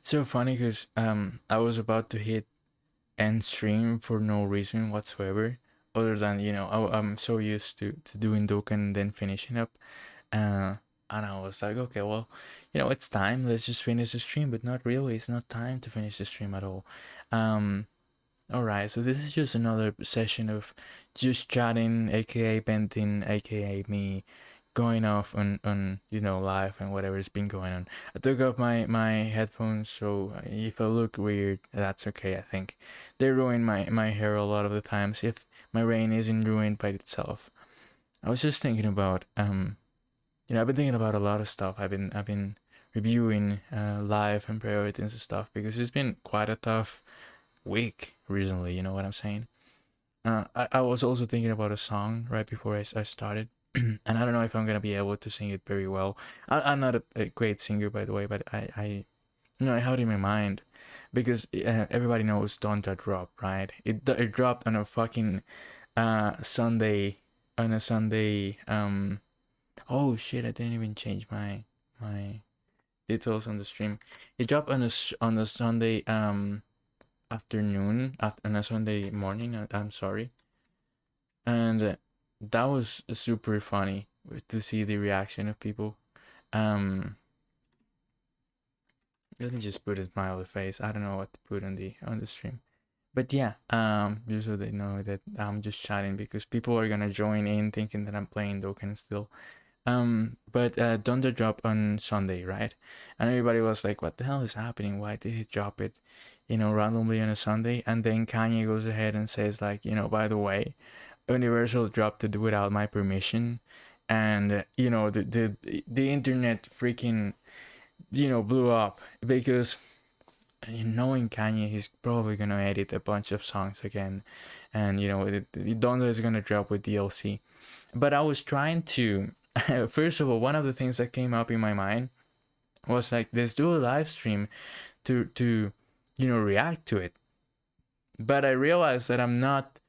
It's so funny because I was about to hit end stream for no reason whatsoever, other than I'm so used to doing Dokkan and then finishing up, uh, and I was like, okay, well, it's time. Let's just finish the stream, but not really. It's not time to finish the stream at all. Um, all right, so this is just another session of just chatting, aka venting, aka me going off on live and whatever's been going on. I took off my headphones, so if I look weird, that's okay. I think they ruin my hair a lot of the times. If my rain isn't ruined by itself, I was just thinking about I've been thinking about a lot of stuff. I've been reviewing live and priorities and stuff because it's been quite a tough week recently. You know what I'm saying? I was also thinking about a song right before I started, and I don't know if I'm gonna be able to sing it very well. I'm not a great singer, by the way, but I have it in my mind because everybody knows Donda drop, right? It dropped on a fucking Sunday, on a Sunday. Oh shit! I didn't even change my details on the stream. It dropped on a Sunday afternoon, on a Sunday morning. I'm sorry, and that was super funny to see the reaction of people. Um, Let me just put a smiley face. I don't know what to put on the stream, but yeah, just so they know that I'm just chatting because people are gonna join in thinking that I'm playing Dokkan still. But Donda dropped on Sunday, right? And everybody was like, "What the hell is happening? Why did he drop it, randomly on a Sunday?" And then Kanye goes ahead and says, like, by the way, Universal dropped it without my permission, and the internet freaking blew up because knowing Kanye, he's probably gonna edit a bunch of songs again, and Donda is gonna drop with DLC. But I was trying to, first of all, one of the things that came up in my mind was like, let's do a live stream to react to it. But I realized that I'm not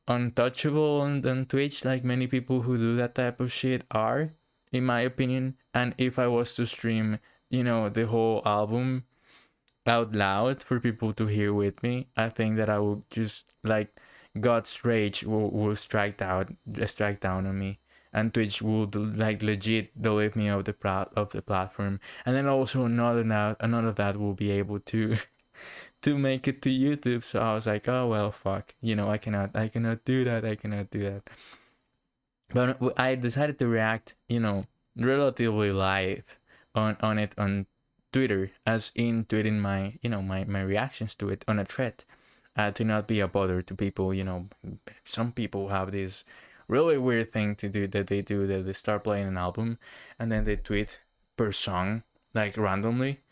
untouchable on Twitch like many people who do that type of shit are, in my opinion. And if I was to stream, the whole album out loud for people to hear with me, I think that I would just like God's rage will strike down on me, and Twitch will like legit delete me of the platform, and then also none of that will be able to to make it to YouTube. So I was like, oh well, fuck, I cannot do that, I cannot do that. But I decided to react, relatively live on it on Twitter, as in tweeting my reactions to it on a thread, to not be a bother to people. Some people have this really weird thing to do that they start playing an album and then they tweet per song like randomly,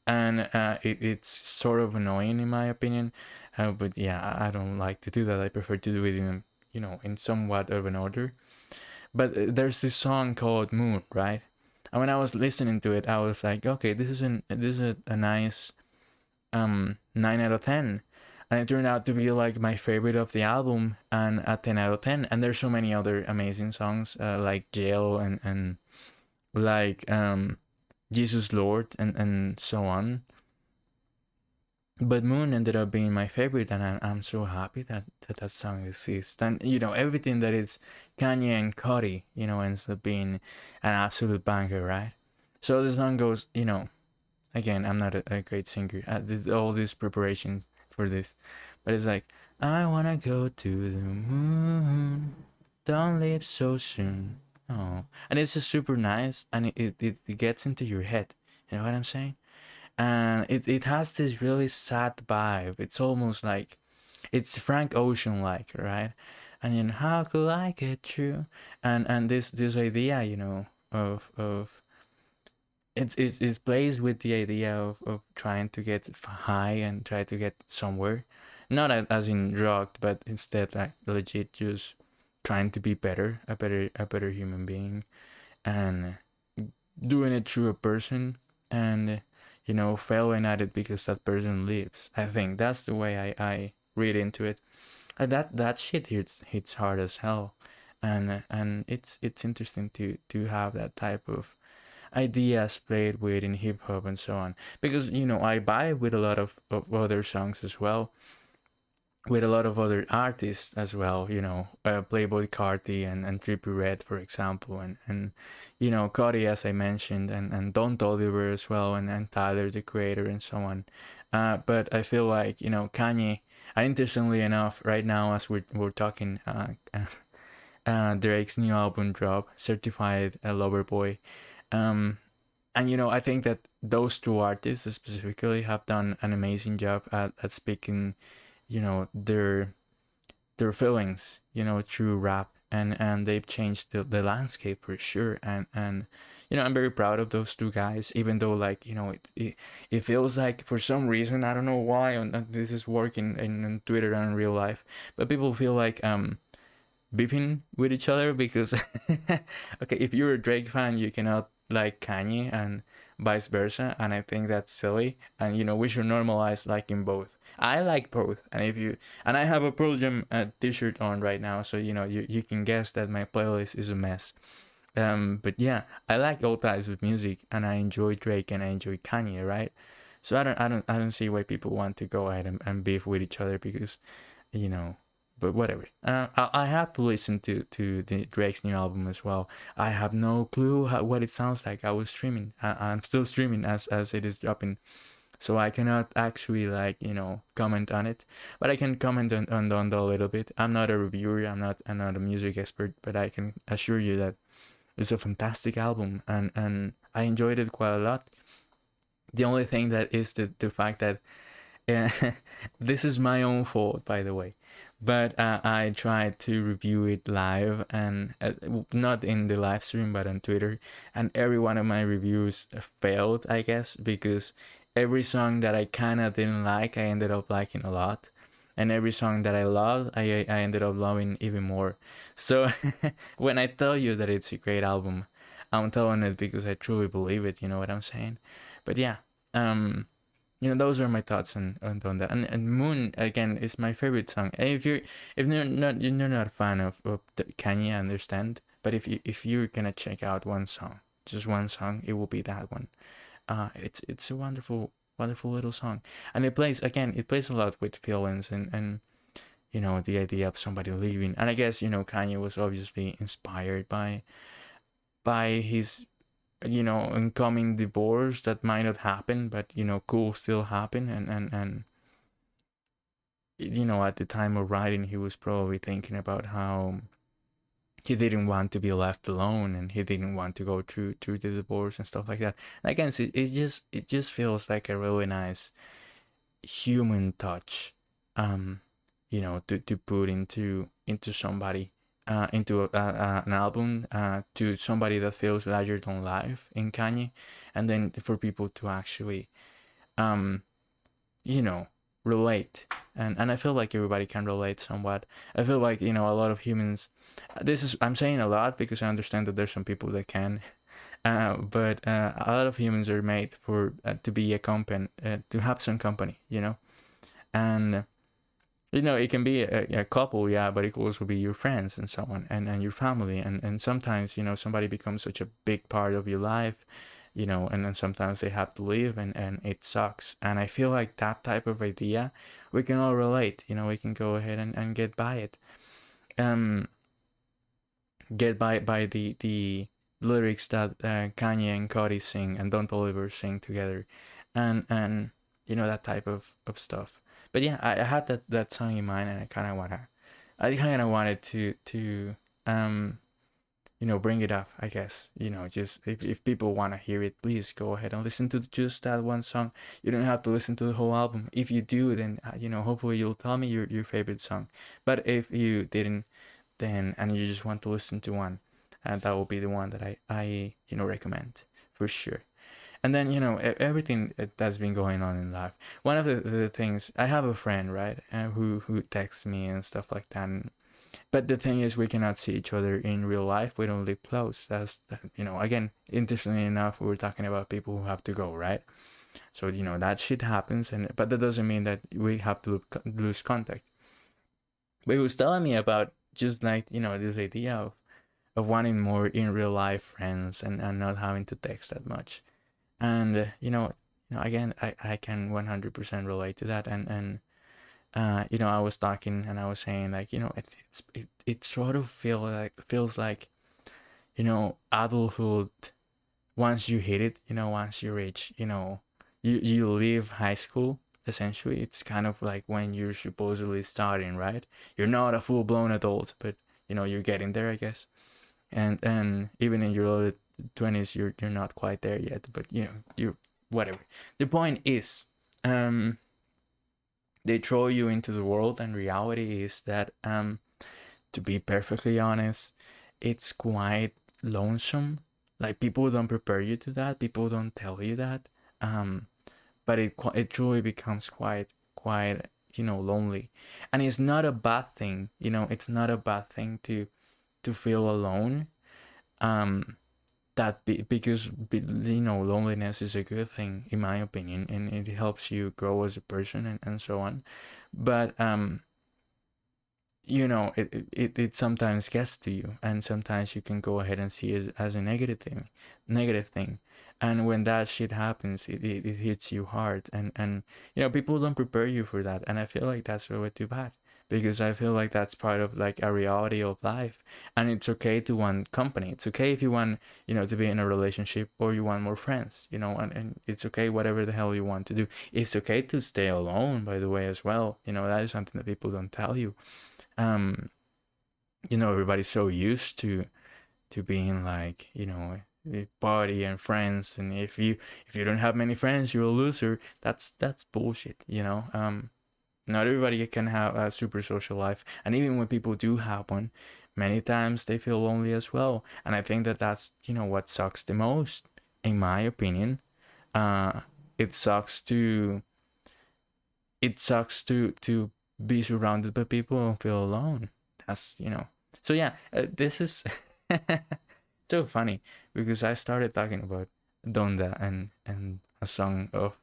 and it's sort of annoying in my opinion. But yeah, I don't like to do that. I prefer to do it in somewhat of an order. But there's this song called Moon, right? And when I was listening to it, I was like, okay, this is a nice 9 out of 10, and it turned out to be like my favorite of the album and a 10 out of 10. And there's so many other amazing songs like Jail and like Jesus Lord and so on. But Moon ended up being my favorite, and I'm so happy that song exists. And everything that is Kanye and Cudi, ends up being an absolute banger, right? So the song goes, again, I'm not a great singer. I did all these preparations for this, but it's like, I wanna go to the moon, don't leave so soon. Oh, and it's just super nice, and it gets into your head. You know what I'm saying? And it has this really sad vibe. It's almost like it's Frank Ocean like, right? And how could I get through? And this idea, of it's plays with the idea of trying to get high and try to get somewhere, not as in drugged, but instead like legit just trying to be better, a better human being, and doing it through a person, and failing at it because that person leaves. I think that's the way I read into it, and that shit hits hard as hell, and it's interesting to have that type of ideas played with in hip hop and so on. Because I vibe with a lot of other songs as well, with a lot of other artists as well. Playboy Carti and Trippie Redd, for example, and Cody, as I mentioned, and Don Toliver as well, and Tyler the Creator and so on. But I feel like Kanye. And interestingly enough, right now as we're talking, Drake's new album drop, Certified Lover Boy. Um, and I think that those two artists specifically have done an amazing job at speaking, their feelings, through rap, and they've changed the landscape for sure. And I'm very proud of those two guys, even though, like, it feels like for some reason, I don't know why, and this is working in Twitter and in real life, but people feel like beefing with each other because okay, if you're a Drake fan, you cannot like Kanye and vice versa, and I think that's silly. And we should normalize liking both. I like both, and if you and I have a Pearl Jam t-shirt on right now, so you can guess that my playlist is a mess. But yeah, I like all types of music, and I enjoy Drake and I enjoy Kanye, right? So I don't see why people want to go ahead and beef with each other because you know but whatever. I have to listen to the Drake's new album as well. I have no clue what it sounds like. I was streaming. I'm still streaming as it is dropping, so I cannot actually, like, comment on it. But I can comment on Donda a little bit. I'm not a reviewer. I'm not a music expert, but I can assure you that it's a fantastic album, and I enjoyed it quite a lot. The only thing that is the fact that yeah, this is my own fault, by the way. But I tried to review it live, and not in the live stream, but on Twitter. And every one of my reviews failed, I guess, because every song that I kind of didn't like, I ended up liking a lot. And every song that I loved, I ended up loving even more. So when I tell you that it's a great album, I'm telling it because I truly believe it. You know what I'm saying? But yeah, um, those are my thoughts on that. And Moon again is my favorite song. And if you're not a fan of Kanye, I understand. But if you're gonna check out one song, just one song, it will be that one. It's a wonderful little song, and it plays a lot with feelings and the idea of somebody leaving. And I guess Kanye was obviously inspired by his incoming divorce that might not happen, but could still happen. And at the time of writing, he was probably thinking about how he didn't want to be left alone, and he didn't want to go through the divorce and stuff like that. And again, it just feels like a really nice human touch, to put into somebody, into an album, to somebody that feels larger than life in Kanye, and then for people to actually, um, you know, relate. And I feel like everybody can relate somewhat. I feel like a lot of humans. I'm saying a lot because I understand that there's some people that can, but a lot of humans are made for to be a company, to have some company, and it can be a couple, yeah, but it could also be your friends and so on, and your family, and sometimes somebody becomes such a big part of your life, and then sometimes they have to leave, and it sucks. And I feel like that type of idea, we can all relate. We can go ahead and get by it. Um, get by the lyrics that Kanye and Cody sing and Don Toliver sing together, and that type of stuff. But yeah, I had that song in mind, and I kind of wanted to um bring it up. I guess just if people want to hear it, please go ahead and listen to just that one song. You don't have to listen to the whole album. If you do, then hopefully you'll tell me your favorite song. But if you didn't, then and you just want to listen to one, and that will be the one that I recommend for sure. And then everything that's been going on in life. One of the things, I have a friend, right, who texts me and stuff like that. But the thing is, we cannot see each other in real life. We don't live close. Again, interestingly enough, we were talking about people who have to go, right? So that shit happens, but that doesn't mean that we have to lose contact. But he was telling me about just like this idea of wanting more in real life friends, and not having to text that much. And again, I can 100% relate to that. And I was talking and I was saying, like, it sort of feels like, adulthood, once you hit it, once you reach, you leave high school. Essentially, it's kind of like when you're supposedly starting, right? You're not a full-blown adult, but you're getting there, I guess. And even in your early 20s, you're not quite there yet, but you're whatever. The point is, they throw you into the world, and reality is that, to be perfectly honest, it's quite lonesome. Like, people don't prepare you to that. People don't tell you that. Um, but it truly becomes quite lonely, and it's not a bad thing. It's not a bad thing to feel alone. Um, because loneliness is a good thing in my opinion, and it helps you grow as a person, and so on. But it sometimes gets to you, and sometimes you can go ahead and see it as a negative thing. And when that shit happens, it hits you hard, and people don't prepare you for that, and I feel like that's really too bad, because I feel like that's part of, like, a reality of life. And it's okay to want company. It's okay if you want to be in a relationship, or you want more friends, and it's okay whatever the hell you want to do. It's okay to stay alone, by the way, as well. That is something that people don't tell you. um Everybody's so used to being, like, a party and friends, and if you don't have many friends, you're a loser. That's bullshit. Not everybody can have a super social life, and even when people do have one, many times they feel lonely as well. And I think that that's what sucks the most, in my opinion. uh it sucks to it sucks to be surrounded by people and feel alone. So yeah, this is so funny, because I started talking about Donda and a song of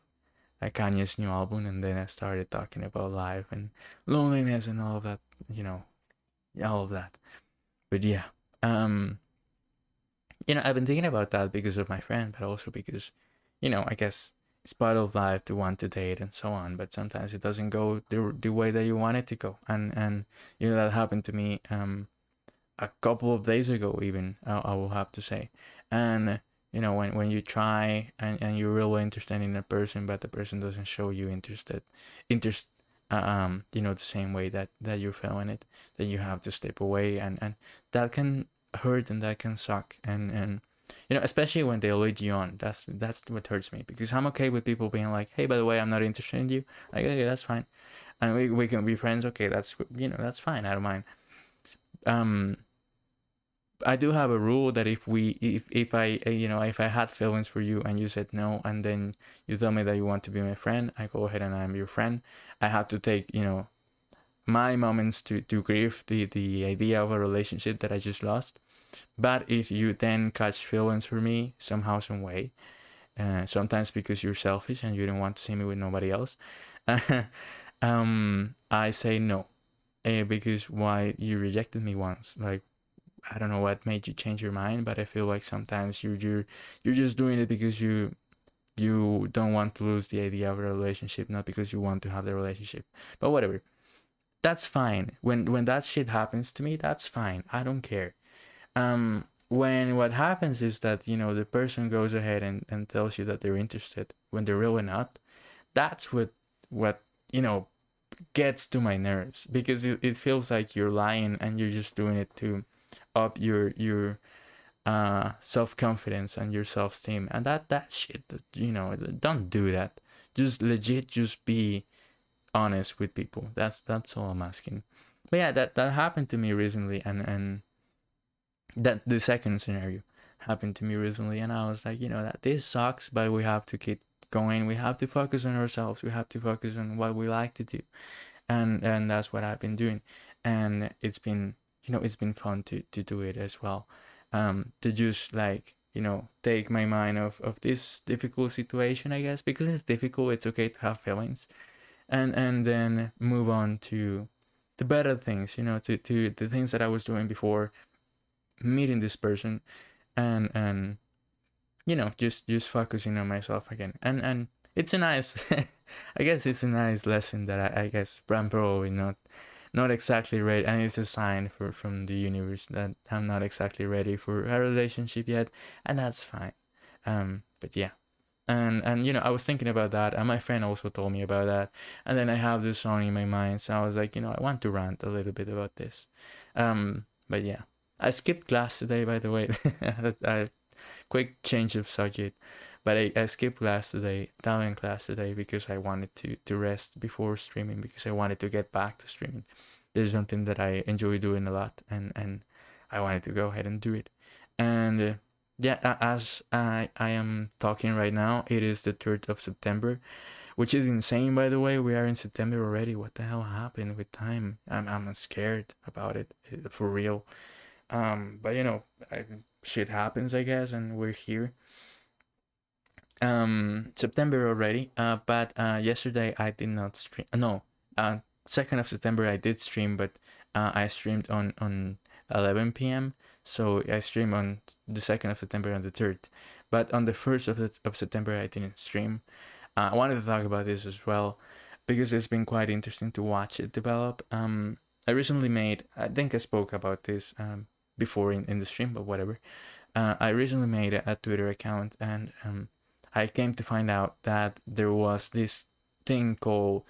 Kanye's new album, and then I started talking about life and loneliness and all of that, you know, all of that. But yeah, um, I've been thinking about that because of my friend, but also because, I guess it's part of life to want to date and so on. But sometimes it doesn't go the way that you want it to go, and that happened to me a couple of days ago, even, I will have to say. And when you try, and you're really interested in a person, but the person doesn't show you interest the same way that you're feeling it, that you have to step away, and that can hurt, and that can suck. And especially when they lead you on. That's what hurts me, because I'm okay with people being like, hey, by the way, I'm not interested in you. Like, okay, that's fine, and we can be friends. Okay, that's fine, I don't mind. um I do have a rule that if I if I had feelings for you and you said no, and then you tell me that you want to be my friend, I go ahead and I'm your friend. I have to take my moments to grieve the idea of a relationship that I just lost. But if you then catch feelings for me somehow, some way, sometimes because you're selfish and you don't want to see me with nobody else, I say no, because why you rejected me once, like, I don't know what made you change your mind, but I feel like sometimes you're just doing it because you don't want to lose the idea of a relationship, not because you want to have the relationship. But whatever, that's fine. When that shit happens to me, that's fine. I don't care. When what happens is that the person goes ahead and tells you that they're interested when they're really not. That's what gets to my nerves, because it feels like you're lying, and you're just doing it to up your self-confidence and your self-esteem, and that shit, don't do that. Just legit, just be honest with people. That's all I'm asking. But yeah, that happened to me recently, and that the second scenario happened to me recently, and I was like, that this sucks, but we have to keep going. We have to focus on ourselves. We have to focus on what we like to do, and that's what I've been doing. And it's been fun to do it as well. To just, like, take my mind of this difficult situation, I guess, because it's difficult. It's okay to have feelings, and then move on to the better things, to the things that I was doing before, meeting this person, and just focusing on myself again. And it's a nice I guess it's a nice lesson that I guess I'm probably not exactly ready, and it's a sign from the universe that I'm not exactly ready for a relationship yet, and that's fine. But yeah. And I was thinking about that, and my friend also told me about that, and then I have this song in my mind, so I was like, I want to rant a little bit about this. But yeah, I skipped class today, by the way. Quick change of subject, but I skipped class today, Italian class today, because I wanted to rest before streaming, because I wanted to get back to streaming. This is something that I enjoy doing a lot, and I wanted to go ahead and do it. And yeah, as I am talking right now, it is the 3rd of September, which is insane, by the way. We are in September already. What the hell happened with time? I'm scared about it, for real. But shit happens, I guess, and we're here. September already. But yesterday I did not stream. No, 2nd of September I did stream, but I streamed on 11 p.m. So I streamed on the 2nd of September and the 3rd. But on the 1st of September I didn't stream. I wanted to talk about this as well because it's been quite interesting to watch it develop. I recently made. I think I spoke about this before in the stream, but whatever. I recently made a Twitter account, and I came to find out that there was this thing called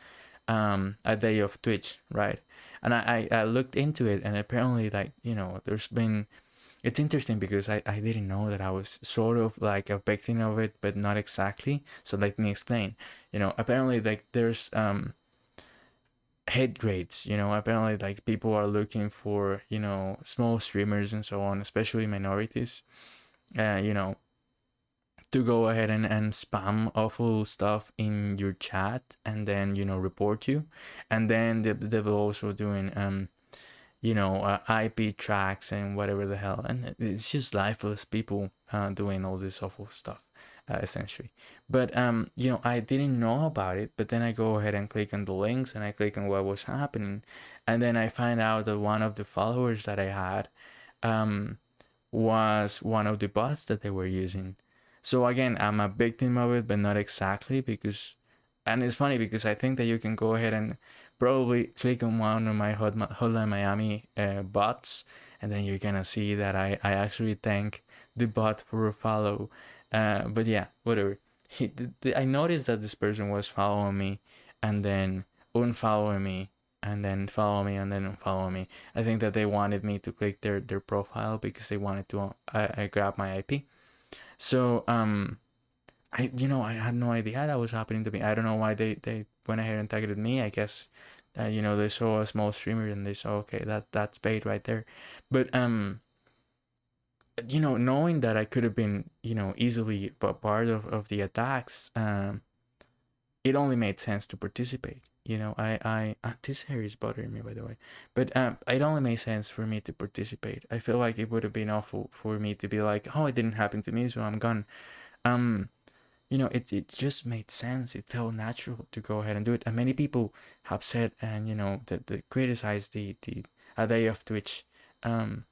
a day of Twitch, right? And I looked into it, and apparently, like, there's been. It's interesting because I didn't know that I was sort of like a victim of it, but not exactly. So let me explain. Apparently, like, there's hate grades. Apparently, like, people are looking for small streamers and so on, especially minorities. uh, you know to go ahead and spam awful stuff in your chat, and then report you. And then they were also doing IP tracks and whatever the hell, and it's just lifeless people doing all this awful stuff, essentially. But I didn't know about it, but then I go ahead and click on the links, and I click on what was happening, and then I find out that one of the followers that I had um was one of the bots that they were using. So again, I'm a victim of it, but not exactly, because, and it's funny because I think that you can go ahead and probably click on one of my Hotline Miami bots, and then you're gonna see that I actually thank the bot for a follow. But yeah, whatever. I noticed that this person was following me, and then unfollowing me, and then follow me, and then unfollow me. I think that they wanted me to click their profile because they wanted to I grab my IP. So I had no idea that was happening to me. I don't know why they went ahead and targeted me. I guess they saw a small streamer and they saw, okay, that's bait right there. But knowing that I could have been easily part of the attacks, it only made sense to participate. This hair is bothering me, by the way. But it only made sense for me to participate. I feel like it would have been awful for me to be like, oh, it didn't happen to me, so I'm gone. Um, it just made sense. It felt natural to go ahead and do it. And many people have said, and that they criticize the a day of Twitch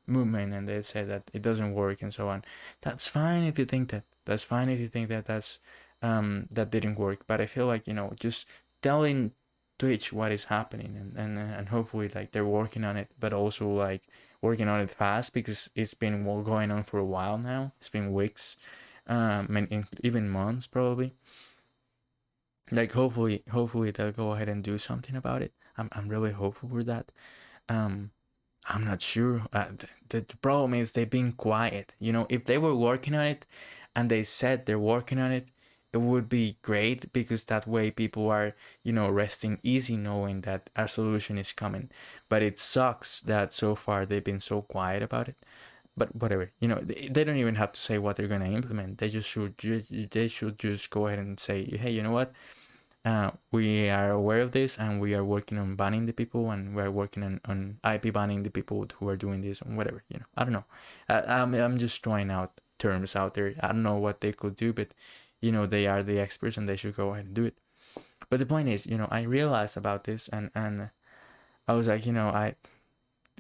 movement, and they've said that it doesn't work and so on. That's fine if you think that. That's fine if you think that that didn't work. But I feel like just telling Twitch what is happening, and hopefully like they're working on it, but also like working on it fast, because it's been going on for a while now. It's been weeks, and even months probably. Like, hopefully they'll go ahead and do something about it. I'm really hopeful for that. Um, I'm not sure. The problem is they've been quiet. If they were working on it, and they said they're working on it, it would be great, because that way people are, resting easy knowing that our solution is coming. But it sucks that so far they've been so quiet about it. But whatever, they don't even have to say what they're gonna implement. They should just go ahead and say, hey, you know what? We are aware of this, and we are working on banning the people, and we're working on IP banning the people who are doing this, and whatever. I don't know. I'm just throwing out terms out there. I don't know what they could do, but they are the experts, and they should go ahead and do it. But the point is, I realized about this, and I was like,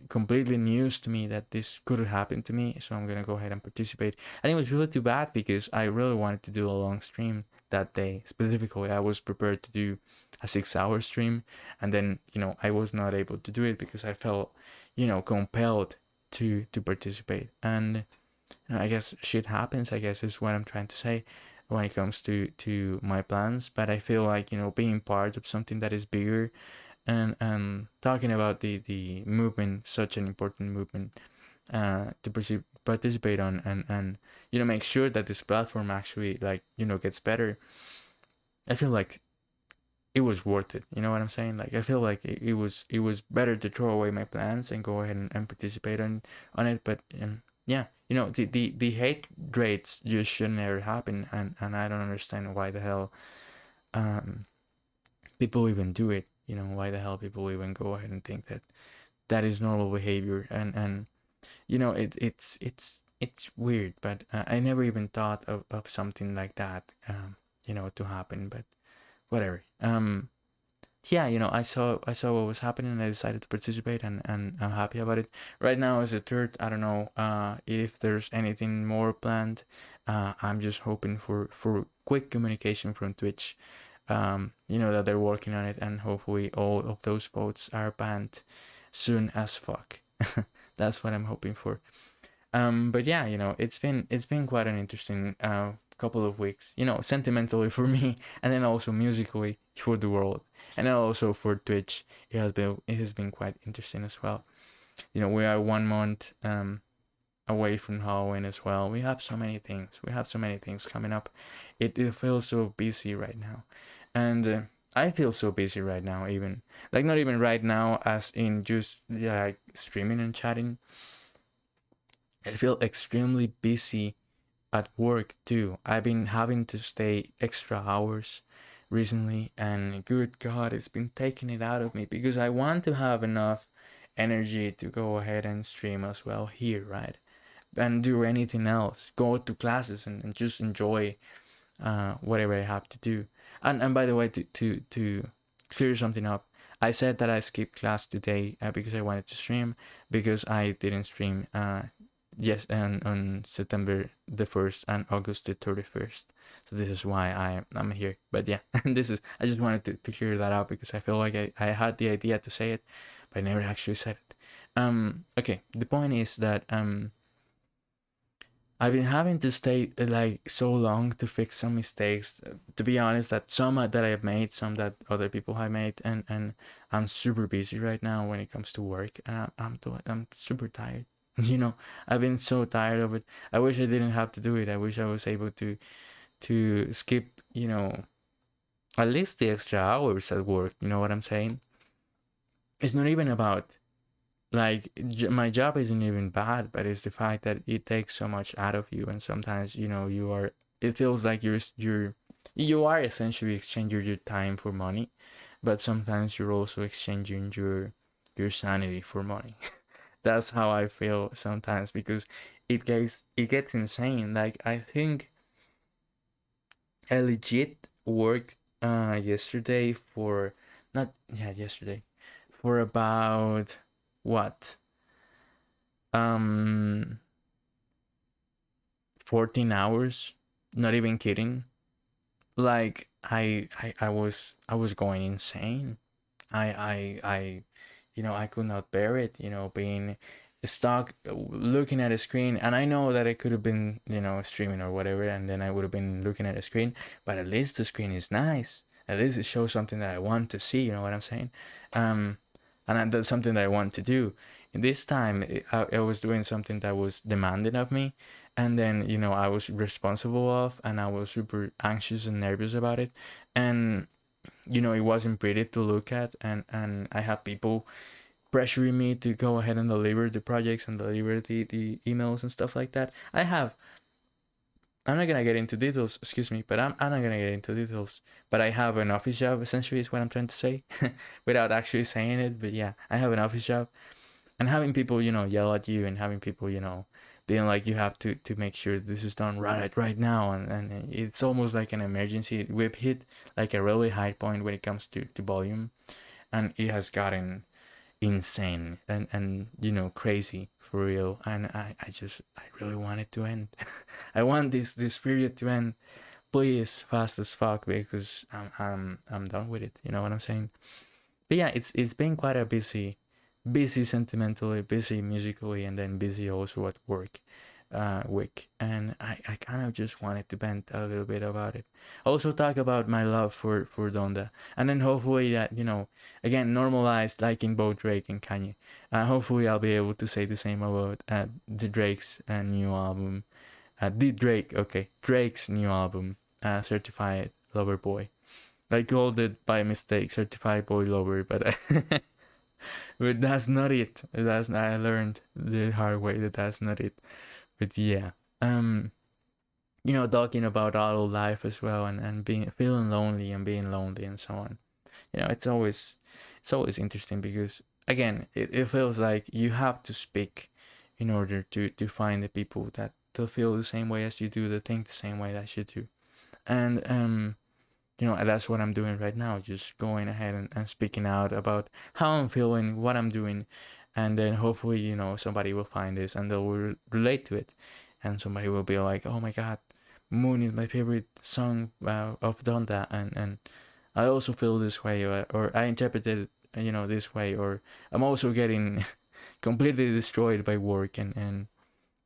completely news to me that this could happen to me, so I'm gonna go ahead and participate. And it was really too bad because I really wanted to do a long stream that day. Specifically, I was prepared to do a 6 hour stream, and then I was not able to do it because I felt compelled to participate. And I guess shit happens, I guess, is what I'm trying to say when it comes to my plans. But I feel like being part of something that is bigger, and talking about the movement, such an important movement to participate on, and make sure that this platform actually gets better. I feel like it was worth it. You know what I'm saying? Like I feel like it was better to throw away my plans and go ahead and participate on it. But yeah, the hate rates just should never happen, and I don't understand why the hell um people even do it. Why the hell people even go ahead and think that that is normal behavior. And it's weird. But I never even thought of something like that to happen. But whatever. Yeah, I saw what was happening, and I decided to participate, and I'm happy about it. Right now is the third. I don't know if there's anything more planned. I'm just hoping for quick communication from Twitch. That they're working on it, and hopefully all of those votes are banned soon as fuck. That's what I'm hoping for. But yeah, it's been quite an interesting couple of weeks. Sentimentally for me, and then also musically for the world, and then also for Twitch. It has been quite interesting as well. We are 1 month away from Halloween as well. We have so many things. We have so many things coming up. It feels so busy right now, and I feel so busy right now. Even like not even right now, as in just like streaming and chatting. I feel extremely busy at work too. I've been having to stay extra hours recently, and good God, it's been taking it out of me because I want to have enough energy to go ahead and stream as well here, right? And do anything else, go to classes, and just enjoy whatever I have to do. And by the way, to clear something up, I said that I skipped class today because I wanted to stream, because I didn't stream yes, and on September the 1st and August the 31st. So this is why I'm here. But yeah, I just wanted to clear that out because I feel like I had the idea to say it, but I never actually said it. Okay, the point is that I've been having to stay like so long to fix some mistakes. To be honest, that some that I have made, some that other people have made, and I'm super busy right now when it comes to work, and I'm super tired. I've been so tired of it. I wish I didn't have to do it. I wish I was able to skip, at least the extra hours at work. You know what I'm saying? It's not even about like my job isn't even bad, but it's the fact that it takes so much out of you, and sometimes you are. It feels like you are essentially exchanging your time for money, but sometimes you're also exchanging your sanity for money. That's how I feel sometimes, because it gets insane. Like I think I legit worked yesterday for not yeah yesterday for about what um 14 hours, not even kidding. Like I was going insane. I could not bear it, being stuck looking at a screen. And I know that I could have been, streaming or whatever, and then I would have been looking at a screen, but at least the screen is nice. At least it shows something that I want to see, you know what I'm saying? Um, and that's something that I want to do. In this time, I was doing something that was demanding of me, and then I was responsible of, and I was super anxious and nervous about it. And it wasn't pretty to look at, and I had people pressuring me to go ahead and deliver the projects and deliver the emails and stuff like that. I'm not gonna get into details, excuse me, but I'm not gonna get into details. But I have an office job, essentially, is what I'm trying to say, without actually saying it. But yeah, I have an office job, and having people, yell at you, and having people, being like, you have to make sure this is done right now, and it's almost like an emergency. We've hit like a really high point when it comes to volume, and it has gotten insane and crazy for real. And I really want it to end. I want this period to end, please, fast as fuck, because I'm done with it. You know what I'm saying? But yeah, it's been quite a busy sentimentally, busy musically, and then busy also at work week. And I kind of just wanted to vent a little bit about it. Also talk about my love for Donda, and then hopefully that again, normalized liking both Drake and Kanye. Hopefully I'll be able to say the same about the Drake's new album. Drake's new album, Certified Lover Boy. I called it by mistake Certified Boy Lover, but but that's not it. That's I learned the hard way that that's not it. But yeah, um, talking about adult life as well, and being feeling lonely and being lonely and so on. It's always interesting because again, it feels like you have to speak in order to find the people that to feel the same way as you do, that think the same way as you do, and that's what I'm doing right now, just going ahead and speaking out about how I'm feeling, what I'm doing, and then hopefully somebody will find this and they'll relate to it, and somebody will be like, oh my god, Moon is my favorite song of Donda, and I also feel this way, or I interpreted it this way, or I'm also getting completely destroyed by work, and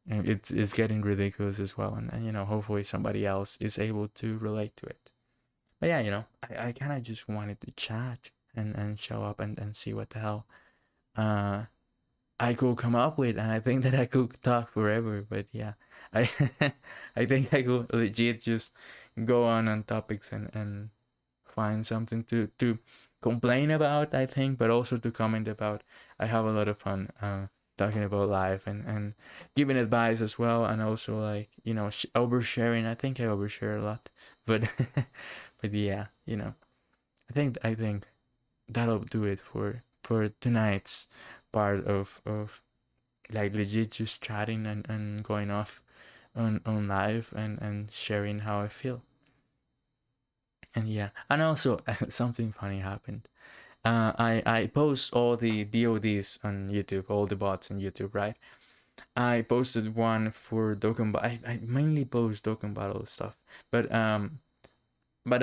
it's getting ridiculous as well, and hopefully somebody else is able to relate to it. But yeah, I kind of just wanted to chat and show up and see what the hell uh, I could come up with. And I think that I could talk forever. But yeah, I I think I could legit just go on topics and find something to complain about, I think, but also to comment about. I have a lot of fun talking about life and giving advice as well, and also like oversharing. I think I overshare a lot, but but yeah, I think that'll do it for tonight's part of like legit just chatting and going off on live and sharing how I feel. And yeah, and also something funny happened. I post all the VODs on YouTube, all the bots on YouTube, right? I posted one for Dokkan. I mainly post Dokkan Battle stuff, but I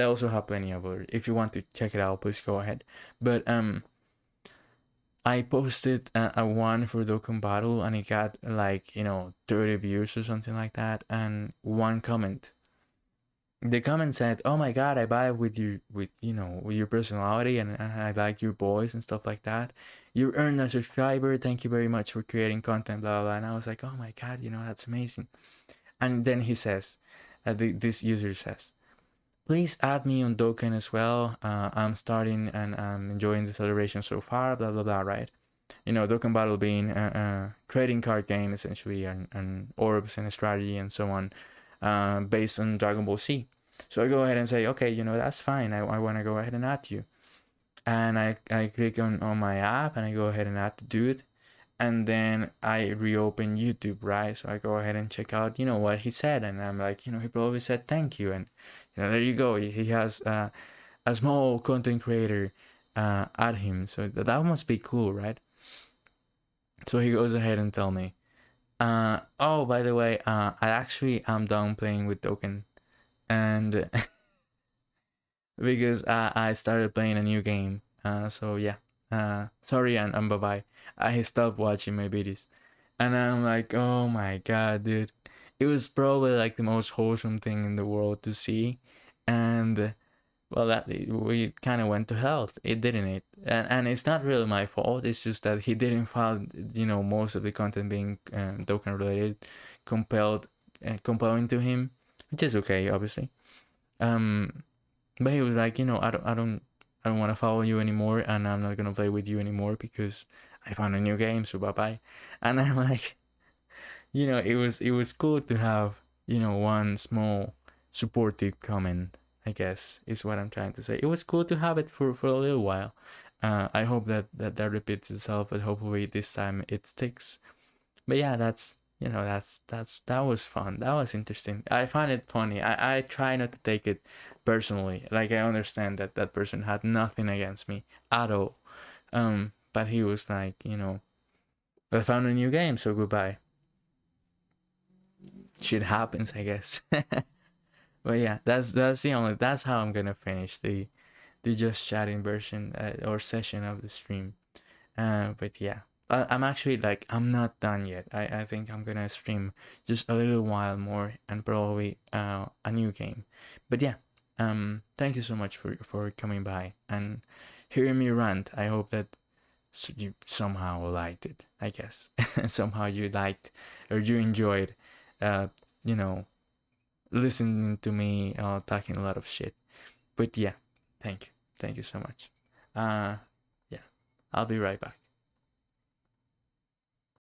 also have plenty of other. If you want to check it out, please go ahead. But I posted a one for Dokkan Battle, and it got like 30 views or something like that, and one comment. The comment said, "Oh my God, I vibe with your personality, and I like your voice and stuff like that. You earned a subscriber. Thank you very much for creating content, blah blah." blah. And I was like, "Oh my God, that's amazing." And then he says, this user says, "Please add me on Dokkan as well. I'm starting and I'm enjoying the celebration so far, blah blah blah." Right? Dokkan Battle being a trading card game essentially, and orbs and strategy and so on, based on Dragon Ball Z. So I go ahead and say, okay, that's fine. I want to go ahead and add you. And I click on my app and I go ahead and add the dude. And then I reopen YouTube, right? So I go ahead and check out, what he said. And I'm like, he probably said thank you. And, there you go. He has a small content creator at him. So that must be cool, right? So he goes ahead and tell me, oh, by the way, I actually am done playing with Token. And because I started playing a new game. So yeah. Sorry and bye bye. I stopped watching my videos, and I'm like, oh my god, dude. It was probably like the most wholesome thing in the world to see, and well, that we kind of went to hell. It didn't it, and it's not really my fault. It's just that he didn't find most of the content being token related, compelling to him, which is okay, obviously. Um, but he was like, I don't want to follow you anymore, and I'm not gonna play with you anymore because I found a new game. So bye bye. And I'm like, it was cool to have one small supportive comment. I guess is what I'm trying to say. It was cool to have it for a little while. I hope that repeats itself, but hopefully this time it sticks. But yeah, that was fun. That was interesting. I find it funny. I try not to take it personally. Like I understand that that person had nothing against me at all. but he was like, I found a new game, so goodbye. Shit happens, I guess. But yeah, that's how I'm gonna finish the just chatting version or session of the stream. But yeah, I'm actually like, I'm not done yet. I think I'm gonna stream just a little while more and probably a new game. But yeah, thank you so much for coming by and hearing me rant. I hope that you somehow liked it. I guess somehow you liked or you enjoyed, uh, you know, listening to me talking a lot of shit. But yeah, thank you so much. Uh, yeah, I'll be right back.